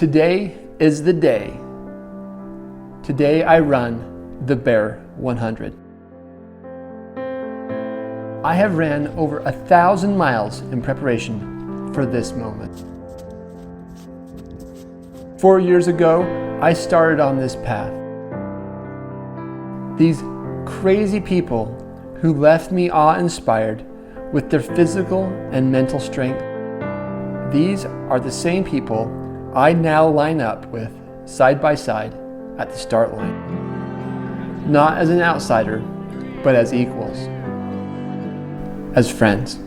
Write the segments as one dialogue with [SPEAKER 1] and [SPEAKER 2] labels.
[SPEAKER 1] Today is the day. Today I run the Bear 100. I have ran over 1,000 miles in preparation for this moment. 4 years ago, I started on this path. These crazy people who left me awe-inspired with their physical and mental strength, these are the same people I now line up with side by side at the start line. Not as an outsider, but as equals, as friends.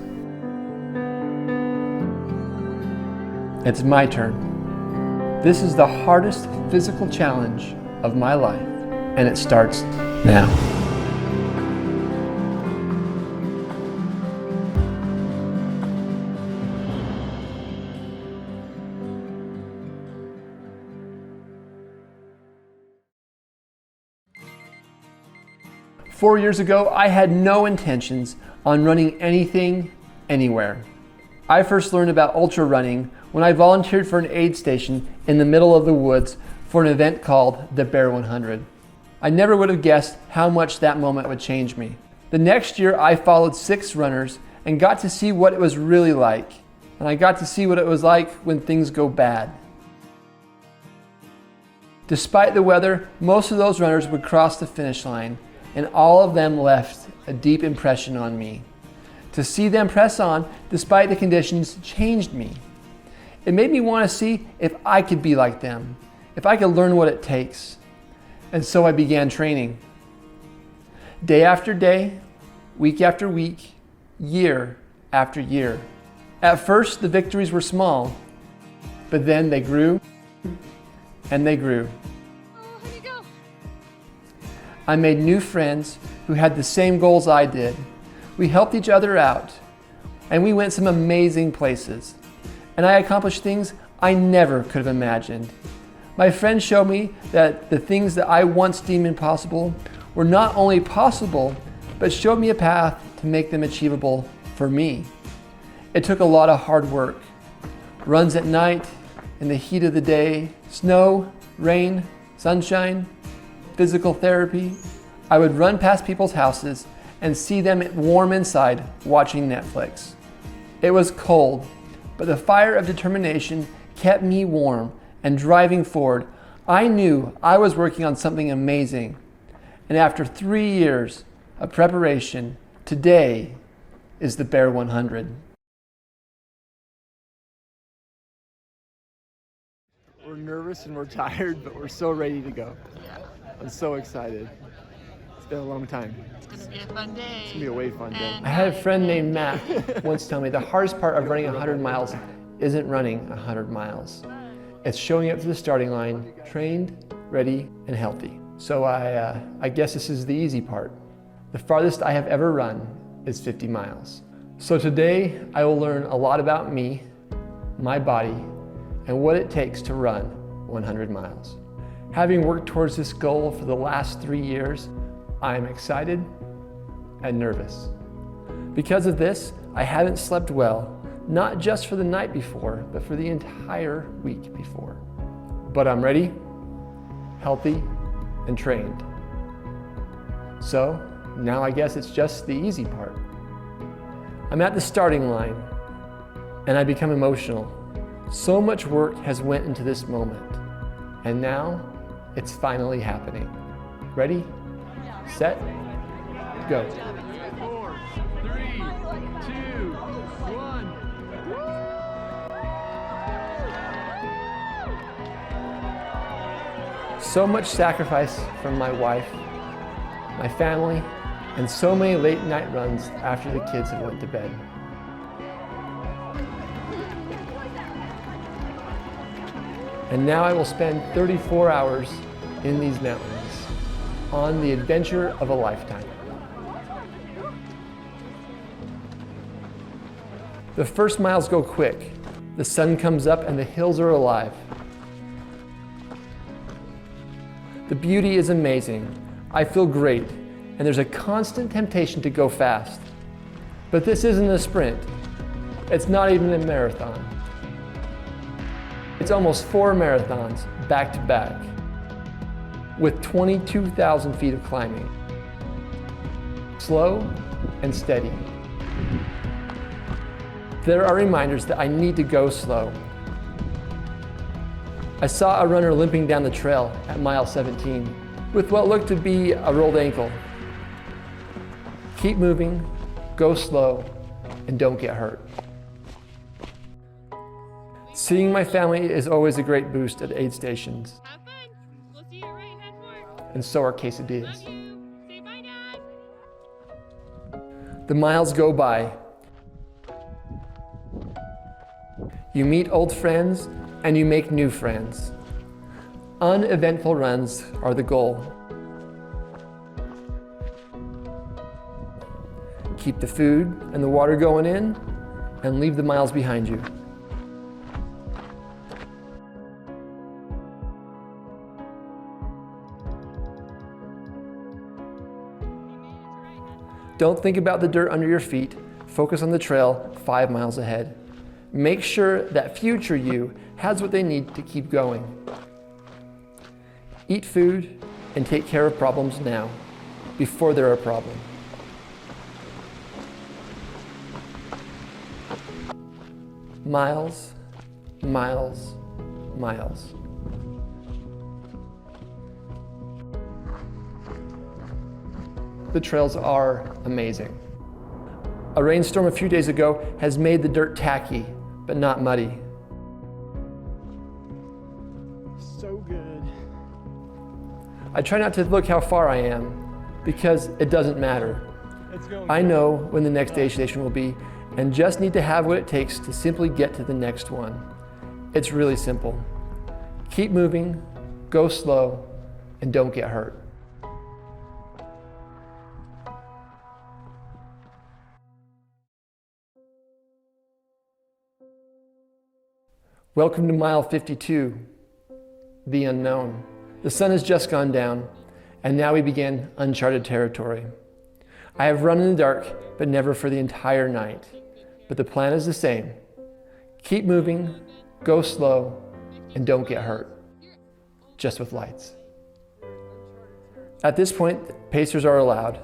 [SPEAKER 1] It's my turn. This is the hardest physical challenge of my life, and it starts now. Four years ago, I had no intentions on running anything, anywhere. I first learned about ultra running when I volunteered for an aid station in the middle of the woods for an event called the Bear 100. I never would have guessed how much that moment would change me. The next year, I followed 6 runners and got to see what it was really like. And I got to see what it was like when things go bad. Despite the weather, most of those runners would cross the finish line, and all of them left a deep impression on me. To see them press on despite the conditions changed me. It made me want to see if I could be like them, if I could learn what it takes. And so I began training. Day after day, week after week, year after year. At first, the victories were small, but then they grew and they grew. I made new friends who had the same goals I did. We helped each other out, and we went some amazing places. And I accomplished things I never could have imagined. My friends showed me that the things that I once deemed impossible were not only possible, but showed me a path to make them achievable for me. It took a lot of hard work. Runs at night, in the heat of the day, snow, rain, sunshine, physical therapy. I would run past people's houses and see them warm inside watching Netflix. It was cold, but the fire of determination kept me warm and driving forward. I knew I was working on something amazing. And after 3 years of preparation, today is the Bear 100. We're nervous and we're tired, but we're so ready to go.
[SPEAKER 2] Yeah.
[SPEAKER 1] I'm so excited. It's been a long time.
[SPEAKER 2] It's gonna be a fun day.
[SPEAKER 1] It's gonna be a way fun day. I had a friend named Matt once tell me the hardest part of running 100 miles isn't running 100 miles. It's showing up to the starting line, trained, ready, and healthy. So I guess this is the easy part. The farthest I have ever run is 50 miles. So today I will learn a lot about me, my body, and what it takes to run 100 miles. Having worked towards this goal for the last 3 years, I am excited and nervous. Because of this, I haven't slept well, not just for the night before, but for the entire week before. But I'm ready, healthy, and trained. So now I guess it's just the easy part. I'm at the starting line, and I become emotional. So much work has went into this moment, and now it's finally happening. Ready, set, go. 4, 3, 2, 1. So much sacrifice from my wife, my family, and so many late night runs after the kids have went to bed. And now I will spend 34 hours in these mountains on the adventure of a lifetime. The first miles go quick. The sun comes up and the hills are alive. The beauty is amazing. I feel great, and there's a constant temptation to go fast. But this isn't a sprint. It's not even a marathon. It's almost 4 marathons back to back with 22,000 feet of climbing. Slow and steady. There are reminders that I need to go slow. I saw a runner limping down the trail at mile 17 with what looked to be a rolled ankle. Keep moving, go slow, and don't get hurt. Seeing my family is always a great boost at aid stations.
[SPEAKER 2] Have fun. We'll see you right head forward.
[SPEAKER 1] And so are
[SPEAKER 2] Love
[SPEAKER 1] quesadillas.
[SPEAKER 2] you. Say bye, Dad.
[SPEAKER 1] The miles go by. You meet old friends and you make new friends. Uneventful runs are the goal. Keep the food and the water going in and leave the miles behind you. Don't think about the dirt under your feet. Focus on the trail 5 miles ahead. Make sure that future you has what they need to keep going. Eat food and take care of problems now, before they're a problem. Miles, miles, miles. The trails are amazing. A rainstorm a few days ago has made the dirt tacky, but not muddy.
[SPEAKER 3] So good.
[SPEAKER 1] I try not to look how far I am, because it doesn't matter.
[SPEAKER 3] It's going
[SPEAKER 1] I
[SPEAKER 3] good.
[SPEAKER 1] know when the next aid station will be, and just need to have what it takes to simply get to the next one. It's really simple. Keep moving, go slow, and don't get hurt. Welcome to mile 52, the unknown. The sun has just gone down, and now we begin uncharted territory. I have run in the dark, but never for the entire night. But the plan is the same. Keep moving, go slow, and don't get hurt. Just with lights. At this point, pacers are allowed.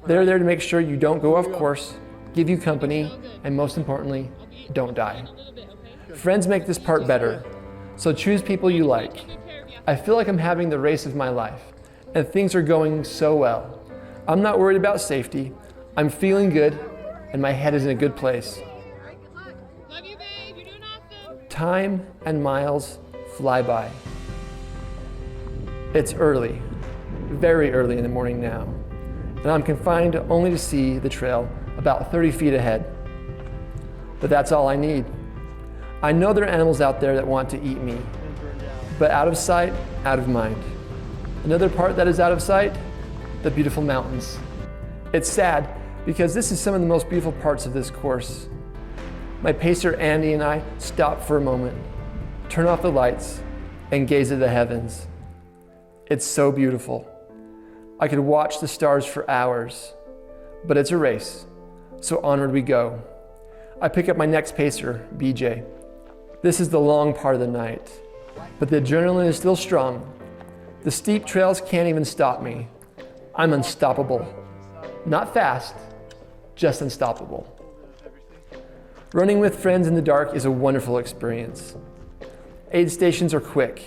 [SPEAKER 1] They're there to make sure you don't go off course, give you company, and most importantly, don't die. Friends make this part better, so choose people you like. I feel like I'm having the race of my life, and things are going so well. I'm not worried about safety, I'm feeling good, and my head is in a good place.
[SPEAKER 2] Love you, babe. You're doing awesome.
[SPEAKER 1] Time and miles fly by. It's early, very early in the morning now, and I'm confined only to see the trail about 30 feet ahead. But that's all I need. I know there are animals out there that want to eat me, but out of sight, out of mind. Another part that is out of sight, the beautiful mountains. It's sad because this is some of the most beautiful parts of this course. My pacer Andy and I stop for a moment, turn off the lights, and gaze at the heavens. It's so beautiful. I could watch the stars for hours, but it's a race, so onward we go. I pick up my next pacer, BJ. This is the long part of the night, but the adrenaline is still strong. The steep trails can't even stop me. I'm unstoppable. Not fast, just unstoppable. Running with friends in the dark is a wonderful experience. Aid stations are quick.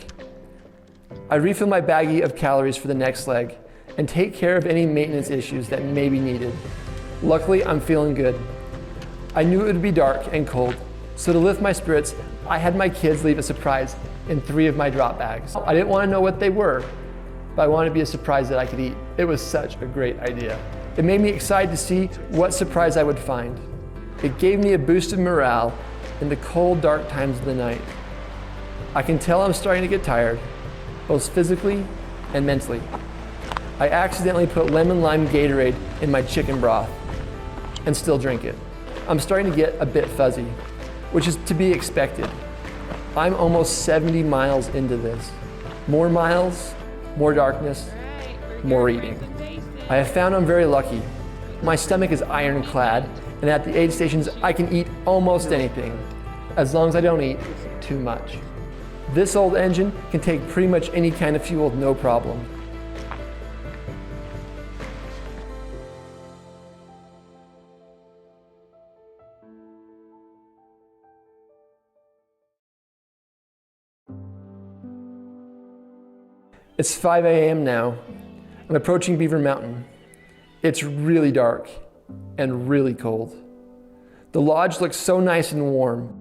[SPEAKER 1] I refill my baggie of calories for the next leg and take care of any maintenance issues that may be needed. Luckily, I'm feeling good. I knew it would be dark and cold, so to lift my spirits, I had my kids leave a surprise in 3 of my drop bags. I didn't want to know what they were, but I wanted to be a surprise that I could eat. It was such a great idea. It made me excited to see what surprise I would find. It gave me a boost of morale in the cold, dark times of the night. I can tell I'm starting to get tired, both physically and mentally. I accidentally put lemon lime Gatorade in my chicken broth and still drink it. I'm starting to get a bit fuzzy, which is to be expected. I'm almost 70 miles into this. More miles, more darkness, more eating. I have found I'm very lucky. My stomach is ironclad, and at the aid stations I can eat almost anything, as long as I don't eat too much. This old engine can take pretty much any kind of fuel with no problem. It's 5 a.m. now. I'm approaching Beaver Mountain. It's really dark and really cold. The lodge looks so nice and warm.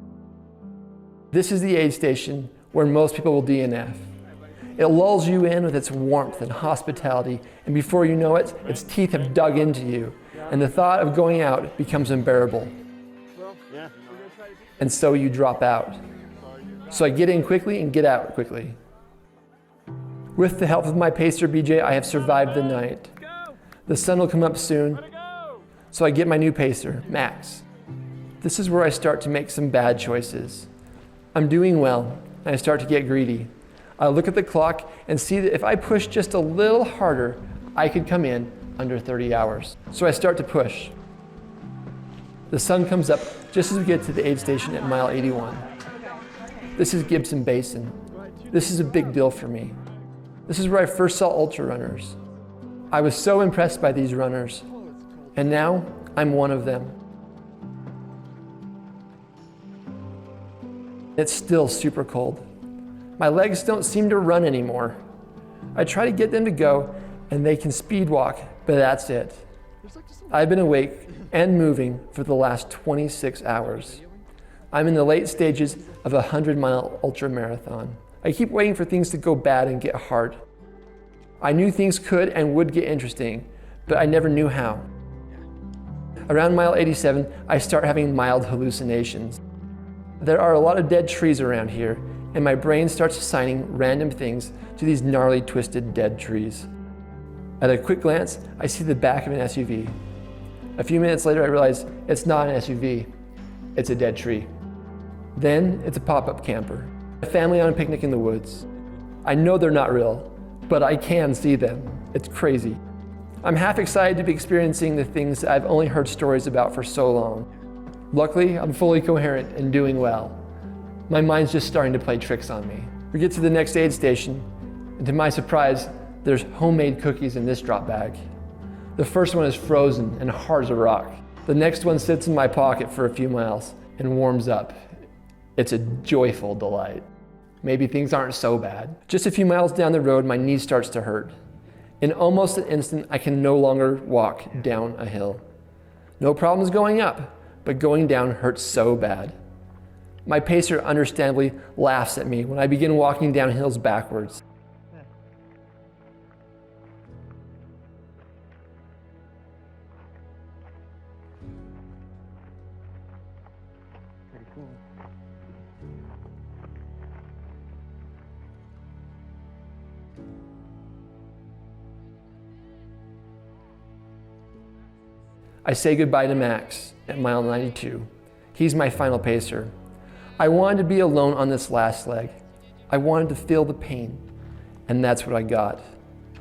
[SPEAKER 1] This is the aid station where most people will DNF. It lulls you in with its warmth and hospitality, and before you know it, its teeth have dug into you, and the thought of going out becomes unbearable. And so you drop out. So I get in quickly and get out quickly. With the help of my pacer BJ, I have survived the night. The sun will come up soon, so I get my new pacer, Max. This is where I start to make some bad choices. I'm doing well, and I start to get greedy. I look at the clock and see that if I push just a little harder, I could come in under 30 hours. So I start to push. The sun comes up just as we get to the aid station at mile 81. This is Gibson Basin. This is a big deal for me. This is where I first saw ultra runners. I was so impressed by these runners, and now I'm one of them. It's still super cold. My legs don't seem to run anymore. I try to get them to go, and they can speed walk, but that's it. I've been awake and moving for the last 26 hours. I'm in the late stages of a 100-mile ultra marathon. I keep waiting for things to go bad and get hard. I knew things could and would get interesting, but I never knew how. Around mile 87, I start having mild hallucinations. There are a lot of dead trees around here, and my brain starts assigning random things to these gnarly, twisted, dead trees. At a quick glance, I see the back of an SUV. A few minutes later, I realize it's not an SUV, it's a dead tree. Then it's a pop-up camper, a family on a picnic in the woods. I know they're not real, but I can see them. It's crazy. I'm half excited to be experiencing the things I've only heard stories about for so long. Luckily, I'm fully coherent and doing well. My mind's just starting to play tricks on me. We get to the next aid station, and to my surprise, there's homemade cookies in this drop bag. The first one is frozen and hard as a rock. The next one sits in my pocket for a few miles and warms up. It's a joyful delight. Maybe things aren't so bad. Just a few miles down the road, my knee starts to hurt. In almost an instant, I can no longer walk down a hill. No problems going up, but going down hurts so bad. My pacer understandably laughs at me when I begin walking down hills backwards. I say goodbye to Max at mile 92. He's my final pacer. I wanted to be alone on this last leg. I wanted to feel the pain, and that's what I got.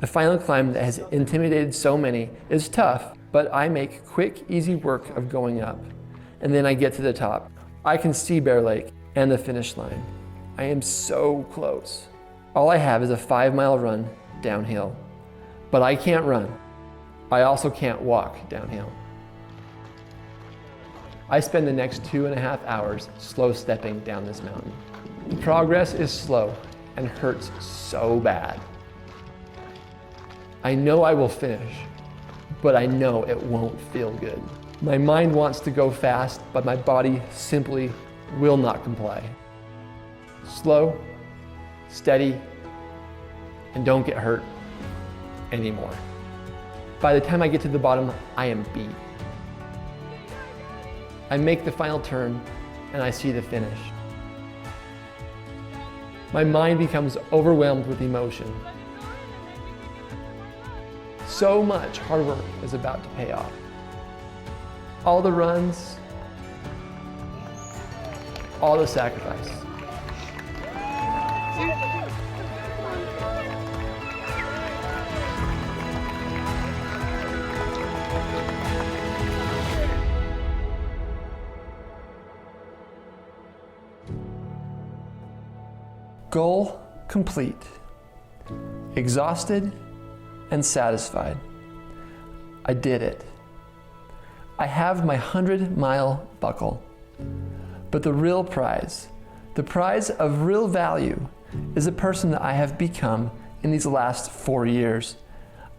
[SPEAKER 1] The final climb that has intimidated so many is tough, but I make quick, easy work of going up. And then I get to the top. I can see Bear Lake and the finish line. I am so close. All I have is a 5-mile run downhill, but I can't run. I also can't walk downhill. I spend the next 2.5 hours slow stepping down this mountain. The progress is slow and hurts so bad. I know I will finish, but I know it won't feel good. My mind wants to go fast, but my body simply will not comply. Slow, steady, and don't get hurt anymore. By the time I get to the bottom, I am beat. I make the final turn and I see the finish. My mind becomes overwhelmed with emotion. So much hard work is about to pay off. All the runs, all the sacrifice. Goal complete. Exhausted and satisfied. I did it. I have my 100-mile buckle. But the real prize, the prize of real value, is the person that I have become in these last 4 years.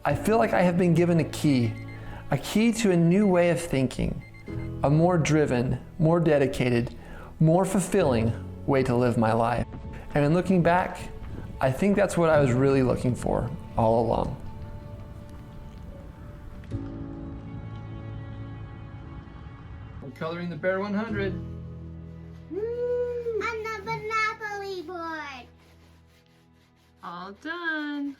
[SPEAKER 1] I feel like I have been given a key to a new way of thinking, a more driven, more dedicated, more fulfilling way to live my life. And in looking back, I think that's what I was really looking for all along. I'm coloring the Bear 100.
[SPEAKER 4] On the Monopoly board.
[SPEAKER 2] All done.